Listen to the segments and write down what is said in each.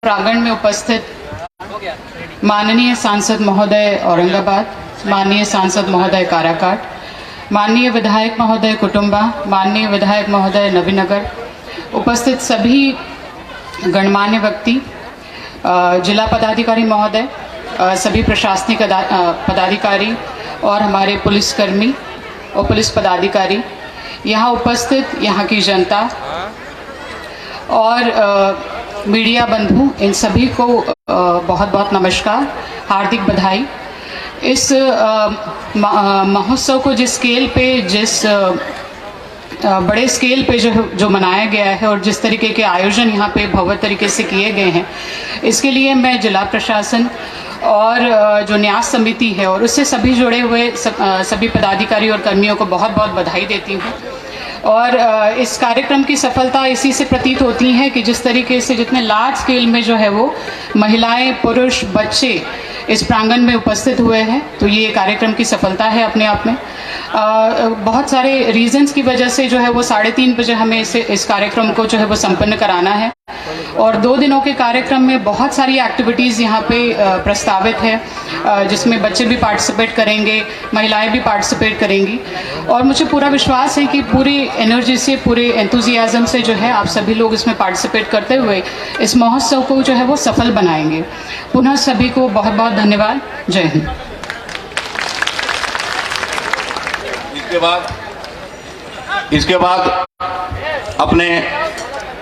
प्रांगण में उपस्थित माननीय सांसद महोदय औरंगाबाद, माननीय सांसद महोदय काराकाट, माननीय विधायक महोदय कुटुंबा, माननीय विधायक महोदय नवीनगर, उपस्थित सभी गणमान्य व्यक्ति, जिला पदाधिकारी महोदय, सभी प्रशासनिक पदाधिकारी और हमारे पुलिसकर्मी और पुलिस पदाधिकारी, यहाँ उपस्थित यहाँ की जनता और मीडिया बंधु, इन सभी को बहुत बहुत नमस्कार, हार्दिक बधाई। इस महोत्सव को जिस स्केल पे, जिस बड़े स्केल पे जो मनाया गया है और जिस तरीके के आयोजन यहाँ पे भव्य तरीके से किए गए हैं, इसके लिए मैं जिला प्रशासन और जो न्यास समिति है और उससे सभी जुड़े हुए सभी पदाधिकारी और कर्मियों को बहुत बहुत बधाई देती हूँ। और इस कार्यक्रम की सफलता इसी से प्रतीत होती है कि जिस तरीके से जितने लार्ज स्केल में जो है वो महिलाएं, पुरुष, बच्चे इस प्रांगण में उपस्थित हुए हैं, तो ये कार्यक्रम की सफलता है अपने आप में। बहुत सारे रीजंस की वजह से जो है वो 3:30 बजे हमें इस कार्यक्रम को जो है वो संपन्न कराना है और 2 दिनों के कार्यक्रम में बहुत सारी एक्टिविटीज़ यहाँ पे प्रस्तावित है, जिसमें बच्चे भी पार्टिसिपेट करेंगे, महिलाएं भी पार्टिसिपेट करेंगी और मुझे पूरा विश्वास है कि पूरी एनर्जी से, पूरे एंथुजियाज्म से जो है आप सभी लोग इसमें पार्टिसिपेट करते हुए इस महोत्सव को जो है वो सफल बनाएंगे। पुनः सभी को बहुत बहुत धन्यवाद। जय हिंद। इसके बाद अपने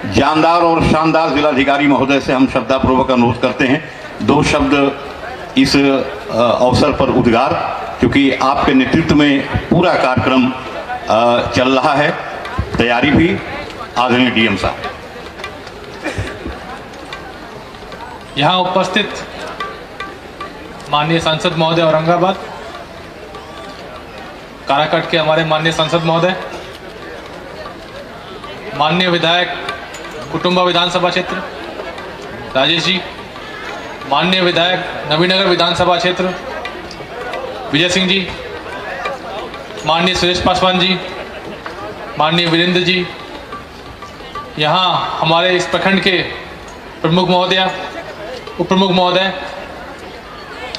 जानदार और शानदार जिलाधिकारी महोदय से हम श्रद्धापूर्वक अनुरोध करते हैं 2 शब्द इस अवसर पर उद्गार, क्योंकि आपके नेतृत्व में पूरा कार्यक्रम चल रहा है, तैयारी भी। आदरणीय डीएम साहब। यहाँ उपस्थित माननीय सांसद महोदय औरंगाबाद, काराकाट के हमारे माननीय सांसद महोदय, माननीय विधायक कुटुंबा विधानसभा क्षेत्र राजेश जी, माननीय विधायक नवीनगर विधानसभा क्षेत्र विजय सिंह जी, माननीय सुरेश पासवान जी, माननीय वीरेंद्र जी, यहाँ हमारे इस प्रखंड के प्रमुख महोदया, उप प्रमुख महोदय,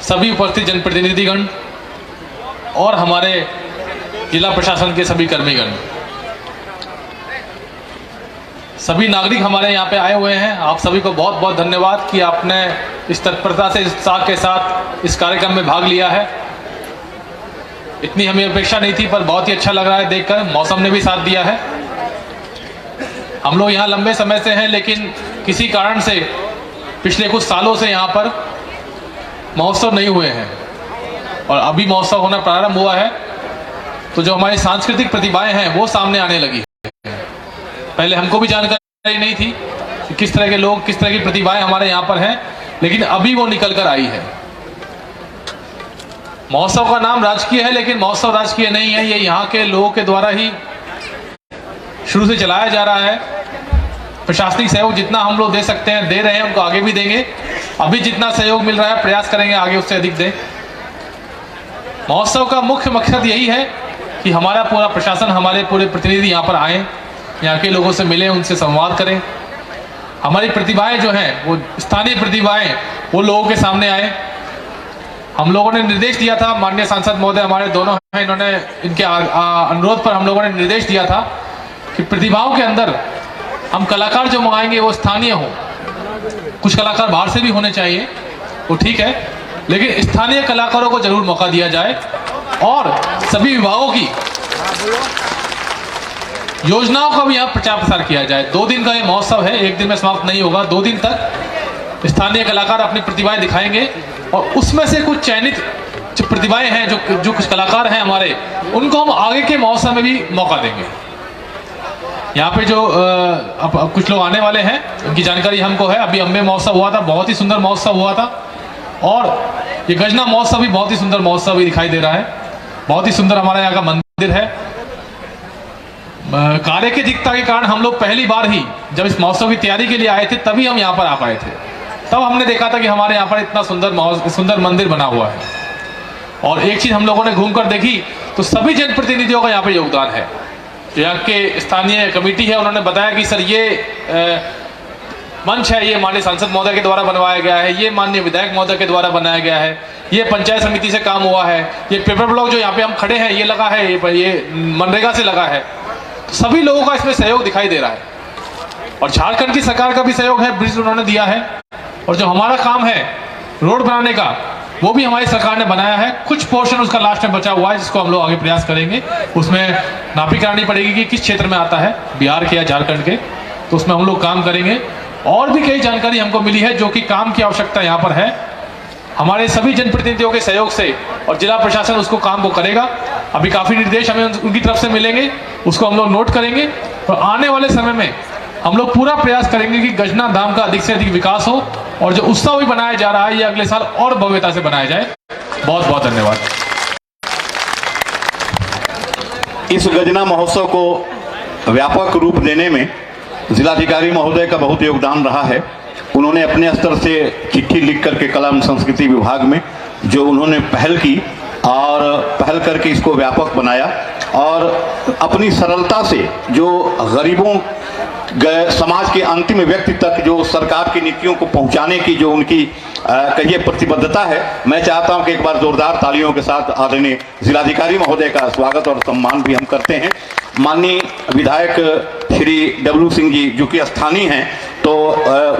सभी उपस्थित जनप्रतिनिधिगण और हमारे जिला प्रशासन के सभी कर्मीगण, सभी नागरिक हमारे यहाँ पे आए हुए हैं। आप सभी को बहुत बहुत धन्यवाद कि आपने इस तत्परता से, उत्साह के साथ इस कार्यक्रम में भाग लिया है। इतनी हमें अपेक्षा नहीं थी, पर बहुत ही अच्छा लग रहा है देखकर। मौसम ने भी साथ दिया है। हम लोग यहाँ लंबे समय से हैं, लेकिन किसी कारण से पिछले कुछ सालों से यहाँ पर महोत्सव नहीं हुए हैं और अभी महोत्सव होना प्रारंभ हुआ है, तो जो हमारी सांस्कृतिक प्रतिभाएं हैं वो सामने आने लगी। पहले हमको भी जानकारी नहीं थी कि किस तरह के लोग, किस तरह की प्रतिभाएं हमारे यहाँ पर हैं, लेकिन अभी वो निकल कर आई है। महोत्सव का नाम राजकीय है, लेकिन महोत्सव राजकीय नहीं है, ये यहाँ के लोगों के द्वारा ही शुरू से चलाया जा रहा है। प्रशासनिक सहयोग जितना हम लोग दे सकते हैं दे रहे हैं, उनको आगे भी देंगे। अभी जितना सहयोग मिल रहा है प्रयास करेंगे आगे उससे अधिक दें। महोत्सव का मुख्य मकसद यही है कि हमारा पूरा प्रशासन, हमारे पूरे प्रतिनिधि यहाँ पर आए, यहाँ के लोगों से मिलें, उनसे संवाद करें। हमारी प्रतिभाएं जो हैं, वो स्थानीय प्रतिभाएं, वो लोगों के सामने आए। हम लोगों ने निर्देश दिया था, माननीय सांसद महोदय हमारे दोनों हैं, इन्होंने इनके अनुरोध पर हम लोगों ने निर्देश दिया था कि प्रतिभाओं के अंदर हम कलाकार जो मंगाएंगे वो स्थानीय हो। कुछ कलाकार बाहर से भी होने चाहिए, वो ठीक है, लेकिन स्थानीय कलाकारों को जरूर मौका दिया जाए और सभी विभागों की योजनाओं का भी यहाँ प्रचार प्रसार किया जाए। 2 दिन का ये महोत्सव है, 1 दिन में समाप्त नहीं होगा। 2 दिन तक स्थानीय कलाकार अपनी प्रतिभाएं दिखाएंगे और उसमें से कुछ चयनित जो प्रतिभाएं हैं, जो कुछ कलाकार हैं हमारे, उनको हम आगे के महोत्सव में भी मौका देंगे। यहाँ पे जो अब कुछ लोग आने वाले हैं, उनकी जानकारी हमको है। अभी अम्बे महोत्सव हुआ था, बहुत ही सुंदर महोत्सव हुआ था, और ये गजना महोत्सव भी बहुत ही सुंदर महोत्सव भी दिखाई दे रहा है। बहुत ही सुंदर हमारे यहाँ का मंदिर है। कार्य की अधिकता के कारण हम लोग पहली बार ही जब इस महोत्सव की तैयारी के लिए आए थे, तभी हम यहाँ पर आ पाए थे। तब हमने देखा था कि हमारे यहाँ पर इतना सुंदर मंदिर बना हुआ है। और एक चीज हम लोगों ने घूमकर देखी तो सभी जनप्रतिनिधियों का यहाँ पर योगदान है। यहाँ के स्थानीय कमेटी है, उन्होंने बताया कि सर ये मंच है ये माननीय सांसद महोदय के द्वारा बनवाया गया है, ये माननीय विधायक महोदय के द्वारा बनाया गया है, ये पंचायत समिति से काम हुआ है, ये पेपर ब्लॉक जो यहाँ पे हम खड़े हैं ये लगा है, ये मनरेगा से लगा है। सभी लोगों का इसमें सहयोग दिखाई दे रहा है और झारखंड की सरकार का भी सहयोग है, ब्रिज उन्होंने दिया है। और जो हमारा काम है रोड बनाने का वो भी हमारी सरकार ने बनाया है। कुछ पोर्शन उसका लास्ट में बचा हुआ है जिसको हम लोग आगे प्रयास करेंगे। उसमें नापी करानी पड़ेगी कि किस क्षेत्र में आता है, बिहार के या झारखंड के, तो उसमें हम लोग काम करेंगे। और भी कई जानकारी हमको मिली है जो कि काम की आवश्यकता यहाँ पर है। हमारे सभी जनप्रतिनिधियों के सहयोग से और जिला प्रशासन उसको काम को करेगा। अभी काफी निर्देश हमें उनकी तरफ से मिलेंगे, उसको हम लोग नोट करेंगे और आने वाले समय में हम लोग पूरा प्रयास करेंगे कि गजना धाम का अधिक से अधिक विकास हो और जो उत्सव भी बनाया जा रहा है ये अगले साल और भव्यता से बनाया जाए। बहुत बहुत धन्यवाद। इस गजना महोत्सव को व्यापक रूप देने में जिलाधिकारी महोदय का बहुत योगदान रहा है। उन्होंने अपने स्तर से चिट्ठी लिख करके कला एवं संस्कृति विभाग में जो उन्होंने पहल की और पहल करके इसको व्यापक बनाया और अपनी सरलता से जो गरीबों समाज के अंतिम व्यक्ति तक जो सरकार की नीतियों को पहुंचाने की जो उनकी कहिए प्रतिबद्धता है, मैं चाहता हूं कि एक बार जोरदार तालियों के साथ आदरणीय जिलाधिकारी महोदय का स्वागत और सम्मान भी हम करते हैं। माननीय विधायक श्री डब्लू सिंह जी जो कि स्थानीय हैं, तो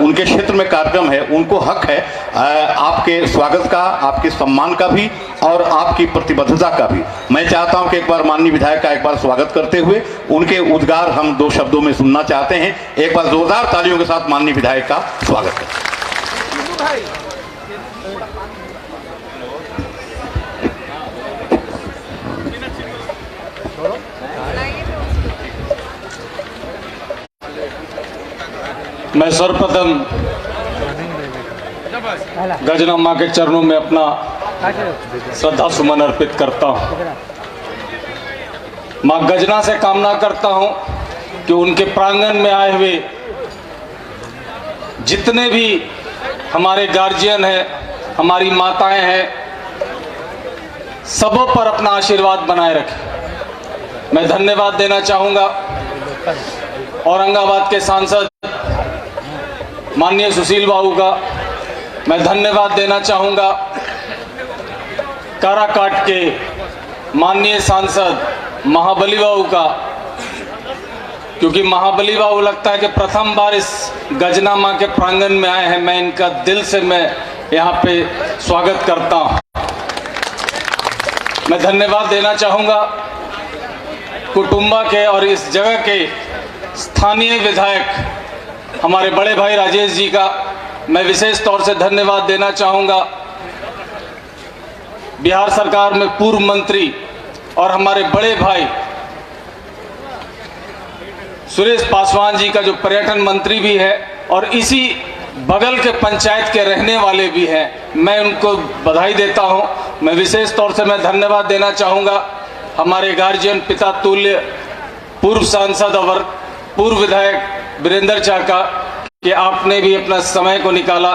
उनके क्षेत्र में कार्यक्रम है, उनको हक है आपके स्वागत का, आपके सम्मान का भी और आपकी प्रतिबद्धता का भी। मैं चाहता हूं कि एक बार माननीय विधायक का एक बार स्वागत करते हुए उनके उद्गार हम 2 शब्दों में सुनना चाहते हैं। एक बार जोरदार तालियों के साथ माननीय विधायक का स्वागत करें। मैं सर्वप्रथम गजना माँ के चरणों में अपना श्रद्धा सुमन अर्पित करता हूँ। माँ गजना से कामना करता हूँ कि उनके प्रांगण में आए हुए जितने भी हमारे गार्जियन हैं, हमारी माताएं हैं, सबों पर अपना आशीर्वाद बनाए रखें। मैं धन्यवाद देना चाहूँगा औरंगाबाद के सांसद माननीय सुशील बाबू का, मैं धन्यवाद देना चाहूँगा काराकाट के माननीय सांसद महाबली बाबू का, क्योंकि महाबली बाबू लगता है कि प्रथम बार इस गजना माँ के प्रांगण में आए हैं। मैं इनका दिल से मैं यहाँ पे स्वागत करता हूँ। मैं धन्यवाद देना चाहूँगा कुटुंबा के और इस जगह के स्थानीय विधायक हमारे बड़े भाई राजेश जी का मैं विशेष तौर से धन्यवाद देना चाहूँगा। बिहार सरकार में पूर्व मंत्री और हमारे बड़े भाई सुरेश पासवान जी का जो पर्यटन मंत्री भी है और इसी बगल के पंचायत के रहने वाले भी हैं, मैं उनको बधाई देता हूं। मैं विशेष तौर से मैं धन्यवाद देना चाहूँगा हमारे गार्जियन पिता तुल्य पूर्व सांसद और पूर्व विधायक वीरेंद्र चा का कि आपने भी अपना समय को निकाला।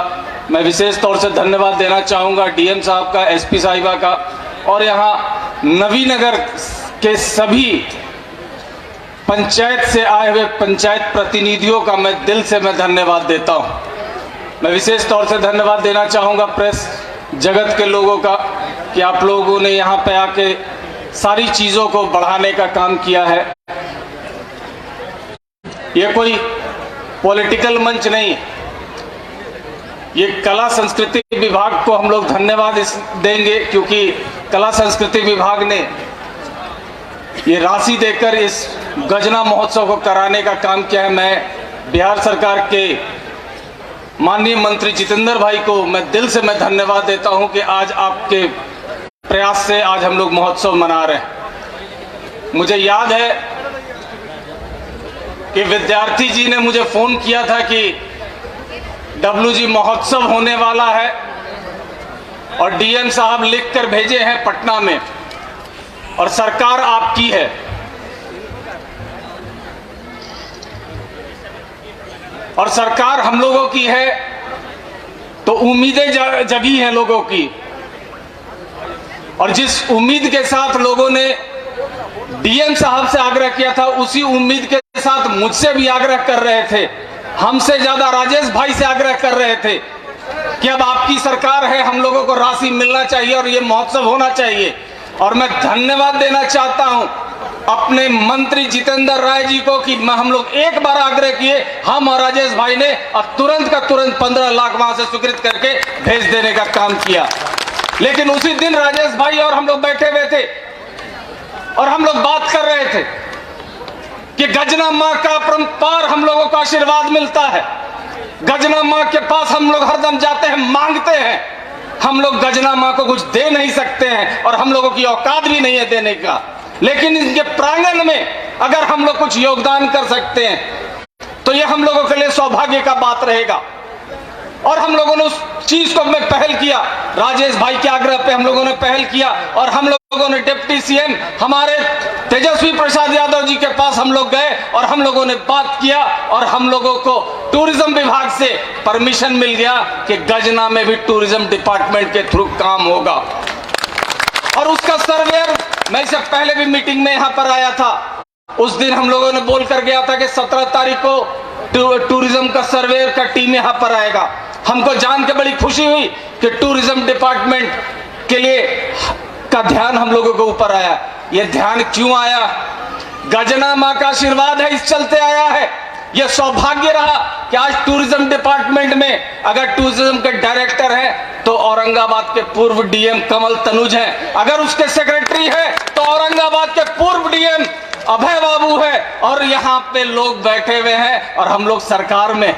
मैं विशेष तौर से धन्यवाद देना चाहूँगा डीएम साहब का, एसपी साहिबा का और यहाँ नवीनगर के सभी पंचायत से आए हुए पंचायत प्रतिनिधियों का मैं दिल से मैं धन्यवाद देता हूँ। मैं विशेष तौर से धन्यवाद देना चाहूँगा प्रेस जगत के लोगों का कि आप लोगों ने यहाँ पे आके सारी चीज़ों को बढ़ाने का काम किया है। ये कोई पॉलिटिकल मंच नहीं, ये कला संस्कृति विभाग को हम लोग धन्यवाद देंगे क्योंकि कला संस्कृति विभाग ने ये राशि देकर इस गजना महोत्सव को कराने का काम किया है। मैं बिहार सरकार के माननीय मंत्री जितेंद्र भाई को मैं दिल से मैं धन्यवाद देता हूं कि आज आपके प्रयास से आज हम लोग महोत्सव मना रहे हैं। मुझे याद है कि विद्यार्थी जी ने मुझे फोन किया था कि डब्लू जी महोत्सव होने वाला है और डीएम साहब लिख कर भेजे हैं पटना में और सरकार आपकी है। और सरकार हम लोगों की है तो उम्मीदें जगी हैं लोगों की, और जिस उम्मीद के साथ लोगों ने डीएम साहब से आग्रह किया था उसी उम्मीद के साथ मुझसे भी आग्रह कर रहे थे हमसे ज्यादा राजेश भाई से आग्रह कर रहे थे कि अब आपकी सरकार है, हम लोगों को राशि मिलना चाहिए और ये महोत्सव होना चाहिए। और मैं धन्यवाद देना चाहता हूं अपने मंत्री जितेंद्र राय जी को कि हम लोग एक बार आग्रह किए, हम और राजेश भाई ने और तुरंत का तुरंत 15 लाख वहां से स्वीकृत करके भेज देने का काम किया। लेकिन उसी दिन राजेश भाई और हम लोग बैठे हुए थे और हम लोग बात कर रहे थे कि गजना माँ का अपरंपार हम लोगों को आशीर्वाद मिलता है। गजना माँ के पास हम लोग हरदम जाते हैं, मांगते हैं। हम लोग गजना माँ को कुछ दे नहीं सकते हैं और हम लोगों की औकात भी नहीं है देने का, लेकिन इनके प्रांगण में अगर हम लोग कुछ योगदान कर सकते हैं तो ये हम लोगों के लिए सौभाग्य का बात रहेगा। और हम लोगों ने उस चीज को में पहल किया, राजेश भाई के आग्रह पे हम लोगों ने पहल किया और हम लोगों ने डिप्टी सीएम हमारे तेजस्वी प्रसाद यादव जी के पास हम लोग गए और हम लोगों ने बात किया और हम लोगों को टूरिज्म विभाग से परमिशन मिल गया कि गजना में भी टूरिज्म डिपार्टमेंट के थ्रू काम होगा। और उसका सर्वेयर, मैं इससे पहले भी मीटिंग में यहां पर आया था, उस दिन हम लोगों ने बोल कर गया था कि 17 तारीख को टूरिज्म का सर्वेयर का टीम यहां पर आएगा। हमको जान के बड़ी खुशी हुई कि टूरिज्म डिपार्टमेंट के लिए का ध्यान हम लोगों के ऊपर आया। यह ध्यान क्यों आया? गजना माँ का आशीर्वाद है, इस चलते आया है। यह सौभाग्य रहा कि आज टूरिज्म डिपार्टमेंट में अगर टूरिज्म के डायरेक्टर हैं तो औरंगाबाद के पूर्व डीएम कमल तनुज हैं, अगर उसके सेक्रेटरी है तो औरंगाबाद के पूर्व डीएम अभय बाबू है, और यहाँ पे लोग बैठे हुए हैं और हम लोग सरकार में।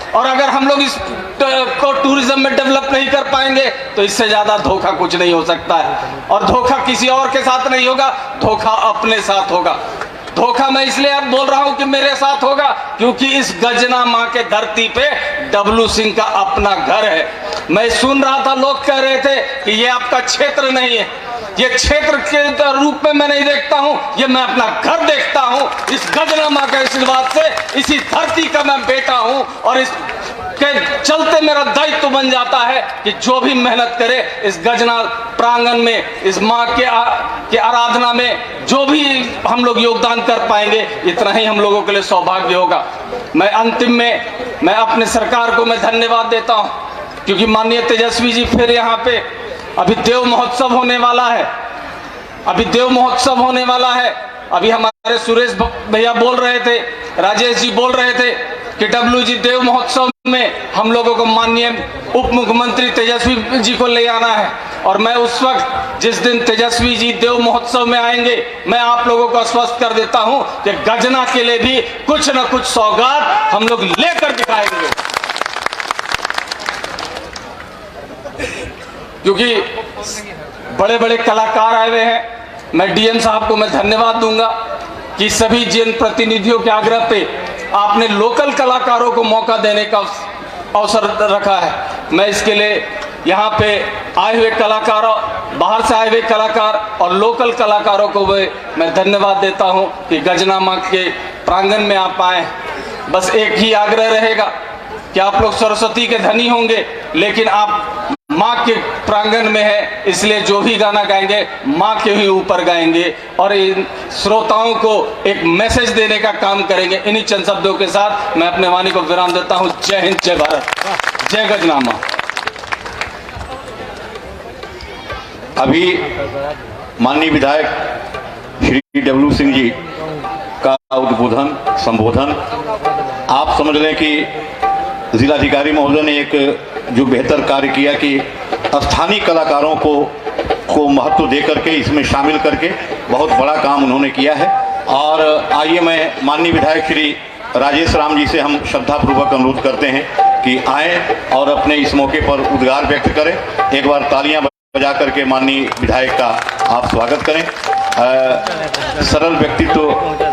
और अगर हम लोग इस को टूरिज्म में डेवलप नहीं कर पाएंगे तो इससे ज्यादा धोखा कुछ नहीं हो सकता है। और धोखा किसी और के साथ नहीं होगा, धोखा अपने साथ होगा। धोखा मैं इसलिए अब बोल रहा हूं कि मेरे साथ होगा क्योंकि इस गजना माँ के धरती पे डब्लू सिंह का अपना घर है। मैं सुन रहा था, लोग कह रहे थे कि ये आपका क्षेत्र नहीं है, ये क्षेत्र के रूप में मैं नहीं देखता हूं, ये मैं अपना घर देखता हूं। इस गजना माँ के आशीर्वाद से इसी धरती का मैं बेटा हूं और इस के चलते मेरा दायित्व बन जाता है कि जो भी मेहनत करे इस गजना प्रांगण में, इस माँ के आराधना में जो भी हम लोग योगदान कर पाएंगे, इतना ही हम लोगों के लिए सौभाग्य होगा। मैं अंतिम में मैं अपने सरकार को मैं धन्यवाद देता हूं क्योंकि माननीय तेजस्वी जी फिर यहाँ पे अभी देव महोत्सव होने वाला है, अभी देव महोत्सव होने वाला है। अभी हमारे सुरेश भैया बोल रहे थे, राजेश जी बोल रहे थे कि डब्लू जी देव महोत्सव में हम लोगों को माननीय उप मुख्यमंत्री तेजस्वी जी को ले आना है। और मैं उस वक्त जिस दिन तेजस्वी जी देव महोत्सव में आएंगे, मैं आप लोगों को आश्वस्त कर देता हूं कि गजना के लिए भी कुछ न कुछ सौगात हम लोग लेकर दिखाएंगे, क्योंकि बड़े बड़े कलाकार आए हुए हैं। मैं डीएम साहब को मैं धन्यवाद दूंगा कि सभी जन प्रतिनिधियों के आग्रह पे आपने लोकल कलाकारों को मौका देने का अवसर रखा है। मैं इसके लिए यहाँ पे आए हुए कलाकारों, बाहर से आए हुए कलाकार और लोकल कलाकारों को मैं धन्यवाद देता हूँ कि गजना माँ के प्रांगण में आप आए। बस एक ही आग्रह रहेगा कि आप लोग सरस्वती के धनी होंगे, लेकिन आप माँ के प्रांगण में है, इसलिए जो भी गाना गाएंगे माँ के ही ऊपर गाएंगे और इन श्रोताओं को एक मैसेज देने का काम करेंगे। इन्हीं चंद शब्दों के साथ मैं अपने वाणी को विराम देता हूँ। जय हिंद, जय भारत, जय गजना माँ। अभी माननीय विधायक श्री डब्लू सिंह जी का उद्बोधन संबोधन आप समझ लें कि जिलाधिकारी महोदय ने एक जो बेहतर कार्य किया कि स्थानीय कलाकारों को महत्व दे करके इसमें शामिल करके बहुत बड़ा काम उन्होंने किया है। और आइए मैं माननीय विधायक श्री राजेश राम जी से हम श्रद्धापूर्वक अनुरोध करते हैं कि आएँ और अपने इस मौके पर उद्गार व्यक्त करें। एक बार तालियां बजा करके माननीय विधायक का आप स्वागत करें। सरल व्यक्तित्व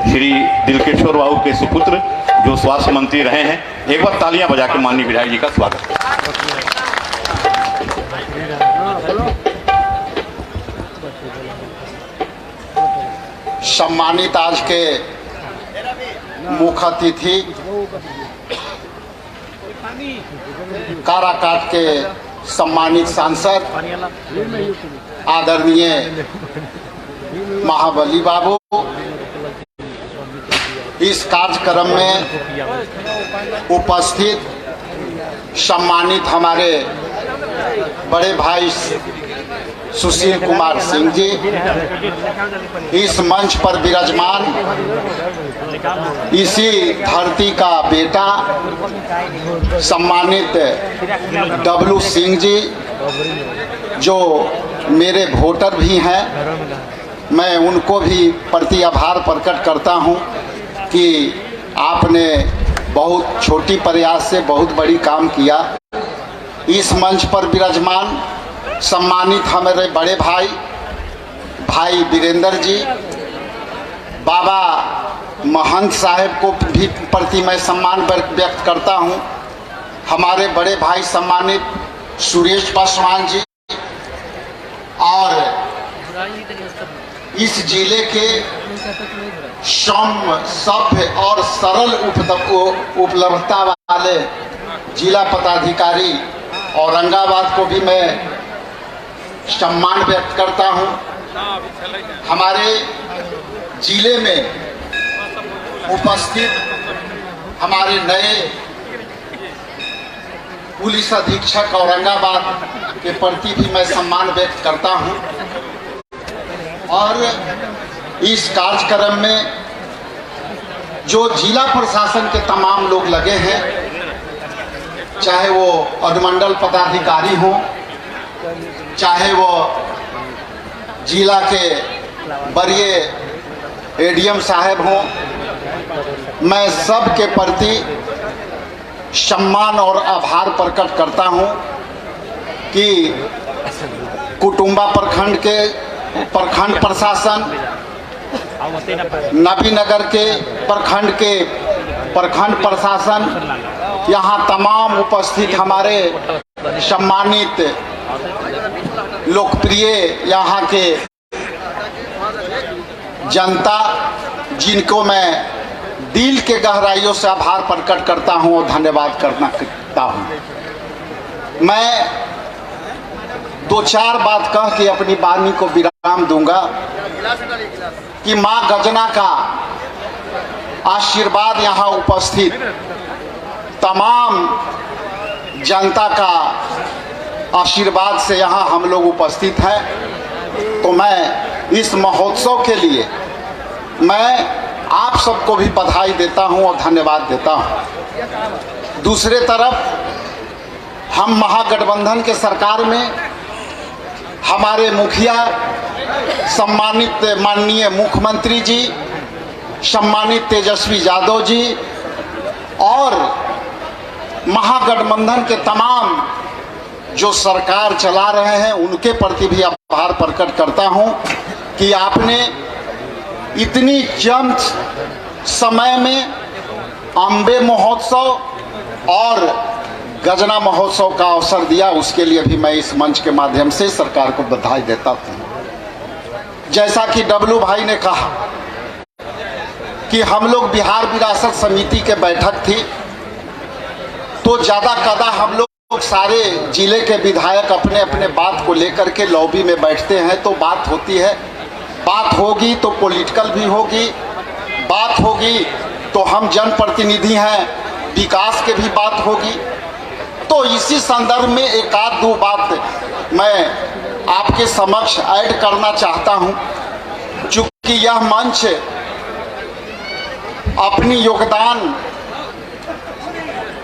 श्री दिलकेश्वर बाबू के सुपुत्र जो स्वास्थ्य मंत्री रहे हैं, एक बार तालियां बजा के माननीय विधायक जी का स्वागत करें। सम्मानित आज के मुख्य अतिथि काराकाट के सम्मानित सांसद आदरणीय महाबली बाबू, इस कार्यक्रम में उपस्थित सम्मानित हमारे बड़े भाई सुशील कुमार सिंह जी, इस मंच पर विराजमान इसी धरती का बेटा सम्मानित डब्लू सिंह जी, जो मेरे वोटर भी हैं, मैं उनको भी प्रति आभार प्रकट करता हूं कि आपने बहुत छोटी प्रयास से बहुत बड़ी काम किया। इस मंच पर विराजमान सम्मानित हमारे बड़े भाई वीरेंद्र जी, बाबा महंत साहब को भी प्रति मैं सम्मान व्यक्त करता हूं। हमारे बड़े भाई सम्मानित सुरेश पासवान जी और इस जिले के सौम्य, सभ्य और सरल उपलब्धता वाले जिला पदाधिकारी औरंगाबाद को भी मैं सम्मान व्यक्त करता हूं। हमारे जिले में उपस्थित हमारे नए पुलिस अधीक्षक औरंगाबाद के प्रति भी मैं सम्मान व्यक्त करता हूं। और इस कार्यक्रम में जो जिला प्रशासन के तमाम लोग लगे हैं, चाहे वो अनुमंडल पदाधिकारी हो, चाहे वो जिला के वरीय एडीएम साहब हों, मैं सब के प्रति सम्मान और आभार प्रकट करता हूं कि कुटुंबा प्रखंड प्रशासन, नबीनगर के प्रखंड प्रशासन, यहाँ तमाम उपस्थित हमारे सम्मानित लोकप्रिय यहाँ के जनता, जिनको मैं दिल के गहराइयों से आभार प्रकट करता हूँ और धन्यवाद करना चाहता हूँ। मैं दो चार बात कह के अपनी वाणी को विराम दूंगा कि माँ गजना का आशीर्वाद यहाँ उपस्थित तमाम जनता का आशीर्वाद से यहाँ हम लोग उपस्थित हैं। तो मैं इस महोत्सव के लिए मैं आप सबको भी बधाई देता हूँ और धन्यवाद देता हूँ। दूसरे तरफ हम महागठबंधन के सरकार में हमारे मुखिया सम्मानित माननीय मुख्यमंत्री जी, सम्मानित तेजस्वी यादव जी और महागठबंधन के तमाम जो सरकार चला रहे हैं, उनके प्रति भी आभार प्रकट करता हूं कि आपने इतनी कम समय में अम्बे महोत्सव और गजना महोत्सव का अवसर दिया। उसके लिए भी मैं इस मंच के माध्यम से सरकार को बधाई देता हूं। जैसा कि डब्लू भाई ने कहा कि हम लोग बिहार विरासत समिति के बैठक थी, तो ज़्यादा कदा हम लोग सारे जिले के विधायक अपने अपने बात को लेकर के लॉबी में बैठते हैं, तो बात होती है, बात होगी तो पॉलिटिकल भी होगी, बात होगी तो हम जनप्रतिनिधि हैं, विकास के भी बात होगी। तो इसी संदर्भ में एक आध दो बात मैं आपके समक्ष ऐड करना चाहता हूं, चूँकि यह मंच अपनी योगदान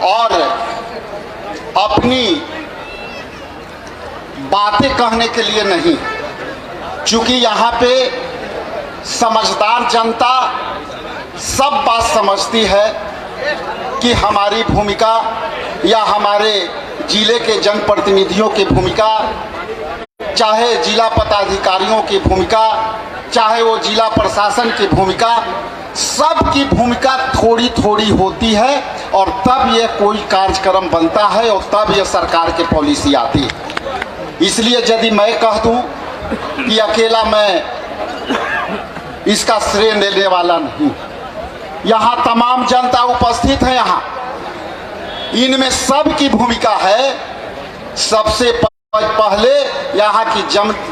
और अपनी बातें कहने के लिए नहीं, चूँकि यहाँ पे समझदार जनता सब बात समझती है कि हमारी भूमिका या हमारे जिले के जनप्रतिनिधियों की भूमिका, चाहे जिला पदाधिकारियों की भूमिका, चाहे वो जिला प्रशासन की भूमिका, सबकी भूमिका थोड़ी थोड़ी होती है और तब यह कोई कार्यक्रम बनता है और तब यह सरकार की पॉलिसी आती है। इसलिए यदि मैं कह दूं कि अकेला मैं इसका श्रेय लेने वाला नहीं, यहाँ तमाम जनता उपस्थित है, यहाँ इनमें सबकी भूमिका है। सबसे पहले यहाँ की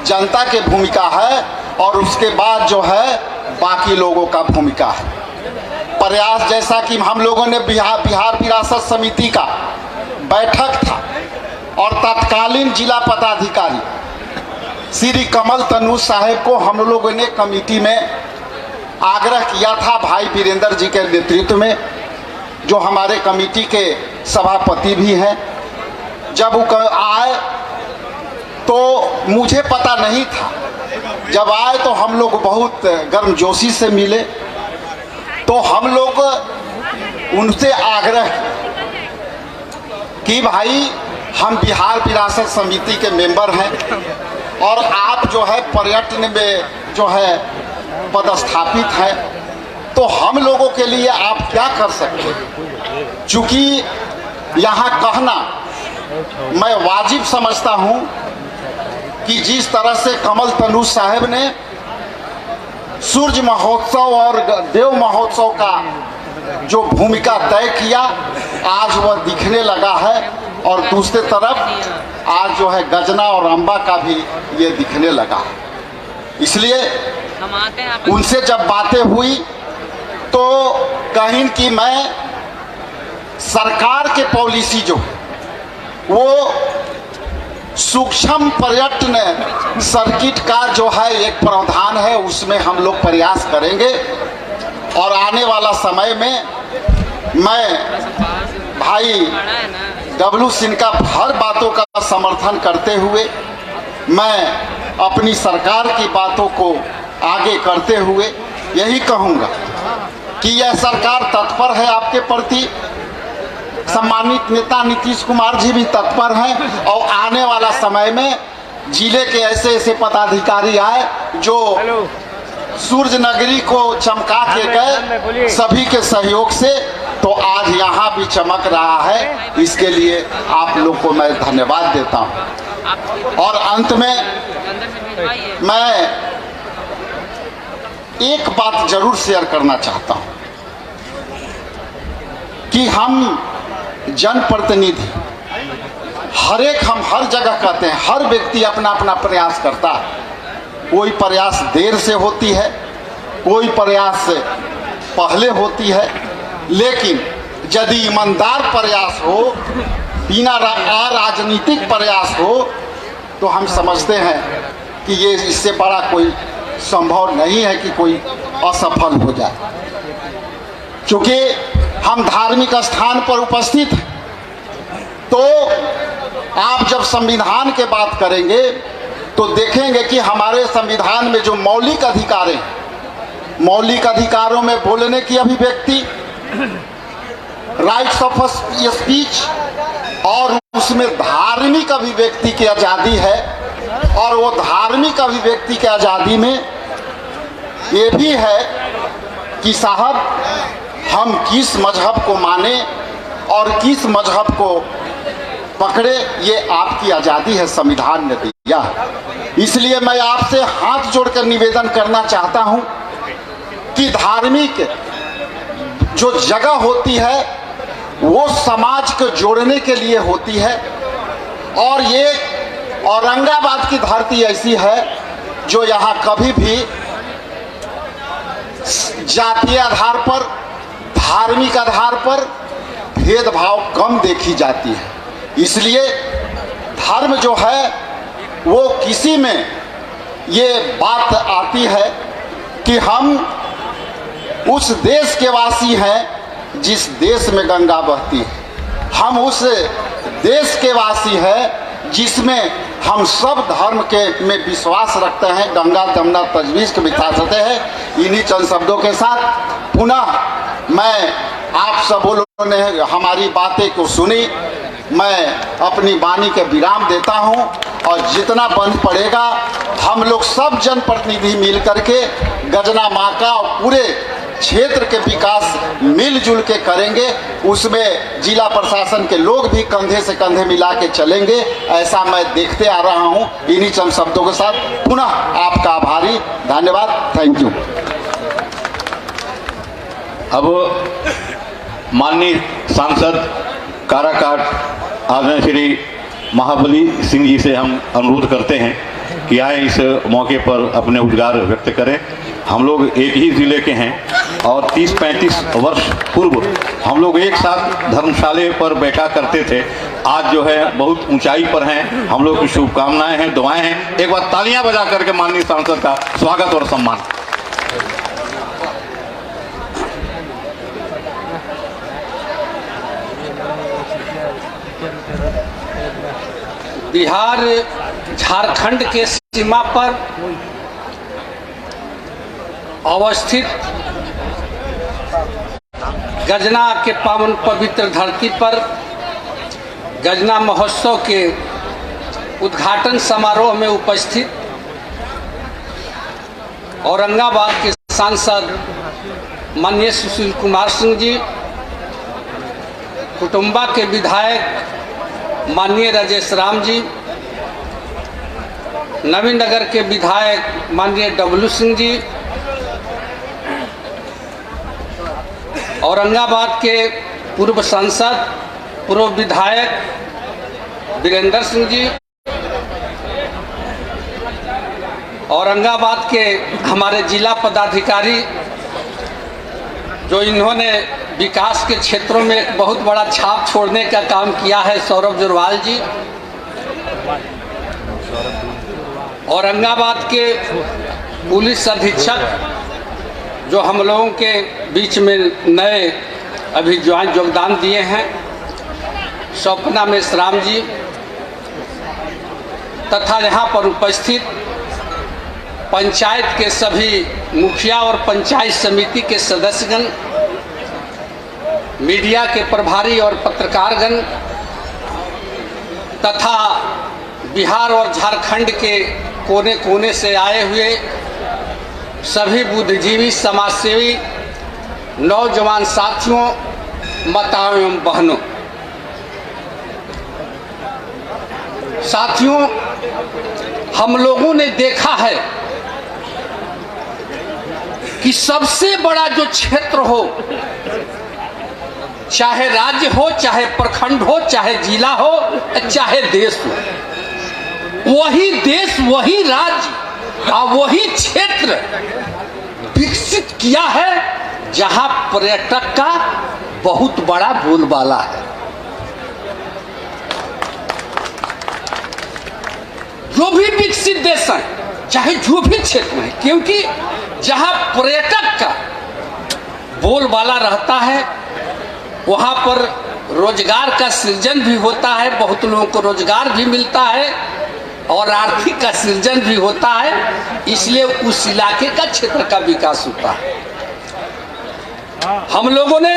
जनता की भूमिका है और उसके बाद जो है बाकी लोगों का भूमिका है। प्रयास, जैसा कि हम लोगों ने बिहार विरासत समिति का बैठक था और तत्कालीन जिला पदाधिकारी श्री कमल तनूज साहब को हम लोगों ने कमेटी में आग्रह किया था, भाई वीरेंद्र जी के नेतृत्व में, जो हमारे कमेटी के सभापति भी हैं। जब वो आए तो मुझे पता नहीं था, जब आए तो हम लोग बहुत गर्मजोशी से मिले। तो हम लोग उनसे आग्रह कि भाई हम बिहार विरासत समिति के मेंबर हैं और आप जो है पर्यटन में जो है पदस्थापित है, तो हम लोगों के लिए आप क्या कर सकते हैं। चूँकि यहाँ कहना मैं वाजिब समझता हूँ कि जिस तरह से कमल तनूज साहब ने सूर्य महोत्सव और देव महोत्सव का जो भूमिका तय किया, आज वह दिखने लगा है। और दूसरी तरफ आज जो है गजना और अम्बा का भी ये दिखने लगा है। इसलिए उनसे जब बातें हुई तो कहीं कि मैं सरकार के पॉलिसी जो वो सूक्ष्म पर्यटन सर्किट का जो है एक प्रावधान है, उसमें हम लोग प्रयास करेंगे। और आने वाला समय में मैं भाई डब्लू सिंह का हर बातों का समर्थन करते हुए, मैं अपनी सरकार की बातों को आगे करते हुए यही कहूँगा कि यह सरकार तत्पर है आपके प्रति। सम्मानित नेता नीतीश कुमार जी भी तत्पर हैं और आने वाला समय में जिले के ऐसे ऐसे पदाधिकारी आए जो सूर्य नगरी को चमका के गए सभी के सहयोग से, तो आज यहाँ भी चमक रहा है। इसके लिए आप लोग को मैं धन्यवाद देता हूँ। और अंत में मैं एक बात जरूर शेयर करना चाहता हूँ कि हम जनप्रतिनिधि हम हर जगह कहते हैं, हर व्यक्ति अपना अपना प्रयास करता है। कोई प्रयास देर से होती है, कोई प्रयास पहले होती है, लेकिन यदि ईमानदार प्रयास हो, बिना राजनीतिक प्रयास हो, तो हम समझते हैं कि ये इससे बड़ा कोई संभव नहीं है कि कोई असफल हो जाए। क्योंकि हम धार्मिक स्थान पर उपस्थित हैं, तो आप जब संविधान के बात करेंगे तो देखेंगे कि हमारे संविधान में जो मौलिक अधिकार हैं, मौलिक अधिकारों में बोलने की अभिव्यक्ति, राइट्स ऑफ स्पीच, और उसमें धार्मिक अभिव्यक्ति की आज़ादी है। और वो धार्मिक अभिव्यक्ति की आज़ादी में ये भी है कि साहब हम किस मजहब को माने और किस मजहब को पकड़े, ये आपकी आज़ादी है, संविधान ने दिया है। इसलिए मैं आपसे हाथ जोड़कर निवेदन करना चाहता हूं कि धार्मिक जो जगह होती है वो समाज को जोड़ने के लिए होती है। और ये औरंगाबाद की धरती ऐसी है जो यहाँ कभी भी जातीय आधार पर, धार्मिक आधार पर भेदभाव कम देखी जाती है। इसलिए धर्म जो है वो किसी में ये बात आती है कि हम उस देश के वासी हैं जिस देश में गंगा बहती है, हम उस देश के वासी हैं जिसमें हम सब धर्म के में विश्वास रखते हैं। गंगा जमुना तजवीज़ के विकासते हैं। इन्हीं चंद शब्दों के साथ पुनः मैं आप सब लोगों ने हमारी बातें को सुनी, मैं अपनी वाणी के विराम देता हूं। और जितना बन पड़ेगा हम लोग सब जनप्रतिनिधि मिल करके गजना माँ का और पूरे क्षेत्र के विकास मिलजुल के करेंगे। उसमें जिला प्रशासन के लोग भी कंधे से कंधे मिला के चलेंगे, ऐसा मैं देखते आ रहा हूं। इन्हीं चंद शब्दों के साथ पुनः आपका आभारी, धन्यवाद, थैंक यू। अब माननीय सांसद काराकाट आदरणीय श्री महाबली सिंह जी से हम अनुरोध करते हैं कि आए इस मौके पर अपने उद्गार व्यक्त करें। हम लोग एक ही ज़िले के हैं और 30-35 वर्ष पूर्व हम लोग एक साथ धर्मशाला पर बैठा करते थे। आज जो है बहुत ऊंचाई पर हैं। हम लोग की शुभकामनाएं हैं, दुआएं हैं। एक बार तालियां बजा करके माननीय सांसद का स्वागत और सम्मान। बिहार झारखंड के सीमा पर अवस्थित गजना के पावन पवित्र धरती पर गजना महोत्सव के उद्घाटन समारोह में उपस्थित औरंगाबाद के सांसद माननीय सुशील कुमार सिंह जी, कुटुंबा के विधायक माननीय राजेश राम जी, नवीन नगर के विधायक माननीय डब्लू सिंह जी, औरंगाबाद के पूर्व सांसद पूर्व विधायक वीरेंद्र सिंह जी, औरंगाबाद के हमारे जिला पदाधिकारी जो इन्होंने विकास के क्षेत्रों में एक बहुत बड़ा छाप छोड़ने का काम किया है, सौरभ जुरवाल जी, औरंगाबाद के पुलिस अधीक्षक जो हम लोगों के बीच में नए अभी योगदान दिए हैं, स्वप्ना मेश्राम जी, तथा यहाँ पर उपस्थित पंचायत के सभी मुखिया और पंचायत समिति के सदस्यगण, मीडिया के प्रभारी और पत्रकारगण तथा बिहार और झारखंड के कोने कोने से आए हुए सभी बुद्धिजीवी, समाजसेवी, नौजवान साथियों, माताओं एवं बहनों, साथियों, हम लोगों ने देखा है कि सबसे बड़ा जो क्षेत्र हो, चाहे राज्य हो, चाहे प्रखंड हो, चाहे जिला हो, चाहे देश हो, वही देश, वही राज्य और वही क्षेत्र विकसित किया है जहां पर्यटक का बहुत बड़ा बोलबाला है। जो भी विकसित देश है, चाहे जो भी क्षेत्र है, क्योंकि जहां पर्यटक का बोलबाला रहता है वहां पर रोजगार का सृजन भी होता है, बहुत लोगों को रोजगार भी मिलता है और आर्थिक का सृजन भी होता है, इसलिए उस इलाके का क्षेत्र का विकास होता है। हम लोगों ने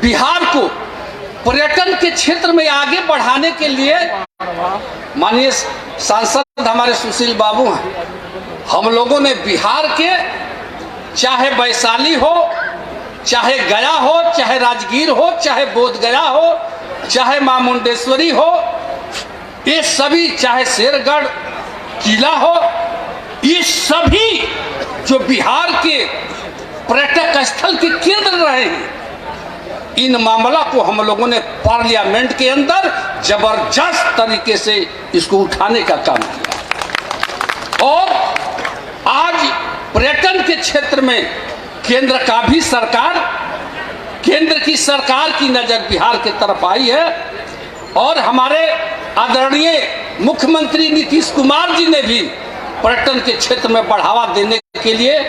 बिहार को पर्यटन के क्षेत्र में आगे बढ़ाने के लिए, माननीय सांसद हमारे सुशील बाबू हैं, हम लोगों ने बिहार के चाहे वैशाली हो, चाहे गया हो, चाहे राजगीर हो, चाहे बोधगया हो, चाहे मां मुंडेश्वरी हो, ये सभी, चाहे शेरगढ़ किला हो, ये सभी जो बिहार के पर्यटक स्थल के केंद्र रहे हैं, इन मामला को हम लोगों ने पार्लियामेंट के अंदर जबरदस्त तरीके से इसको उठाने का काम किया और आज पर्यटन के क्षेत्र में केंद्र का भी सरकार, केंद्र की सरकार की नजर बिहार की तरफ आई है और हमारे आदरणीय मुख्यमंत्री नीतीश कुमार जी ने भी पर्यटन के क्षेत्र में बढ़ावा देने के लिए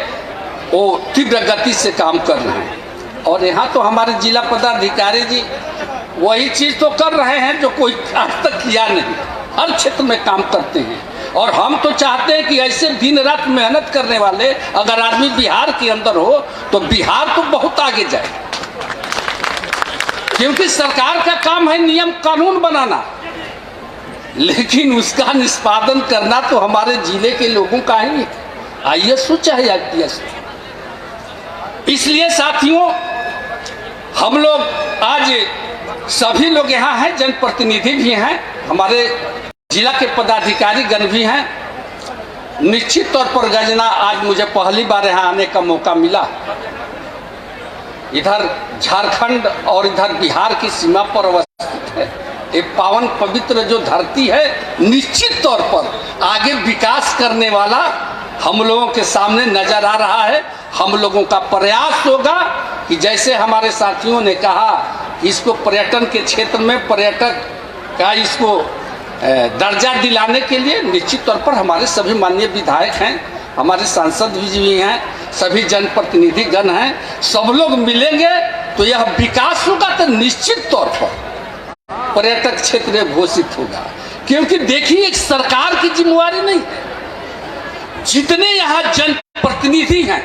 वो तीव्र गति से काम कर रहे हैं। और यहाँ तो हमारे जिला पदाधिकारी जी वही चीज तो कर रहे हैं जो कोई आज तक किया नहीं, हर क्षेत्र में काम करते हैं और हम तो चाहते हैं कि ऐसे दिन रात मेहनत करने वाले अगर आदमी बिहार के अंदर हो तो बिहार तो बहुत आगे जाए, क्योंकि सरकार का काम है नियम कानून बनाना, लेकिन उसका निष्पादन करना तो हमारे जिले के लोगों का ही, IAS हो चाहे IPS। इसलिए साथियों, हम लोग आज सभी लोग यहाँ हैं, जनप्रतिनिधि भी हैं, हमारे जिला के पदाधिकारी गण भी हैं। निश्चित तौर पर गजना आज मुझे पहली बार यहाँ आने का मौका मिला। इधर झारखंड और इधर बिहार की सीमा पर अवस्थित है, एक पावन पवित्र जो धरती है, निश्चित तौर पर आगे विकास करने वाला हम लोगों के सामने नजर आ रहा है। हम लोगों का प्रयास होगा कि जैसे हमारे साथियों ने कहा कि इसको पर्यटन के क्षेत्र में पर्यटक का इसको दर्जा दिलाने के लिए निश्चित तौर पर हमारे सभी माननीय विधायक हैं, हमारे सांसद भी हैं, सभी जनप्रतिनिधिगण हैं, सब लोग मिलेंगे तो यह विकास होगा तो निश्चित तौर पर पर्यटक क्षेत्र घोषित होगा। क्योंकि देखिए एक सरकार की जिम्मेवारी नहीं है, जितने यहाँ जनप्रतिनिधि हैं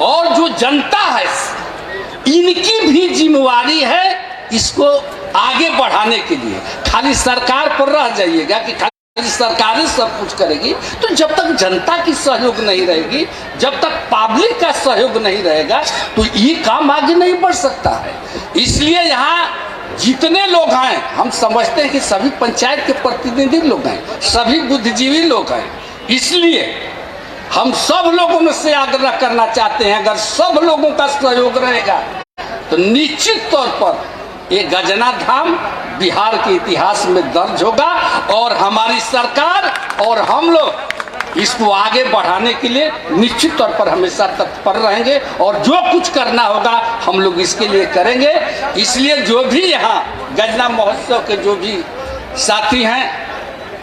और जो जनता है इनकी भी जिम्मेवारी है इसको आगे बढ़ाने के लिए। खाली सरकार पर रह जाइएगा कि खाली सरकार ही सब कुछ करेगी, तो जब तक जनता की सहयोग नहीं रहेगी, जब तक पब्लिक का सहयोग नहीं रहेगा तो ये काम आगे नहीं बढ़ सकता है। इसलिए यहाँ जितने लोग हैं हम समझते हैं कि सभी पंचायत के प्रतिनिधि लोग हैं, सभी बुद्धिजीवी लोग हैं। इसलिए हम सब लोगों में से आग्रह करना चाहते हैं, अगर सब लोगों का सहयोग रहेगा तो निश्चित तौर पर ये गजना धाम बिहार के इतिहास में दर्ज होगा और हमारी सरकार और हम लोग इसको आगे बढ़ाने के लिए निश्चित तौर पर हमेशा तत्पर रहेंगे और जो कुछ करना होगा हम लोग इसके लिए करेंगे। इसलिए जो भी यहाँ गजना महोत्सव के जो भी साथी हैं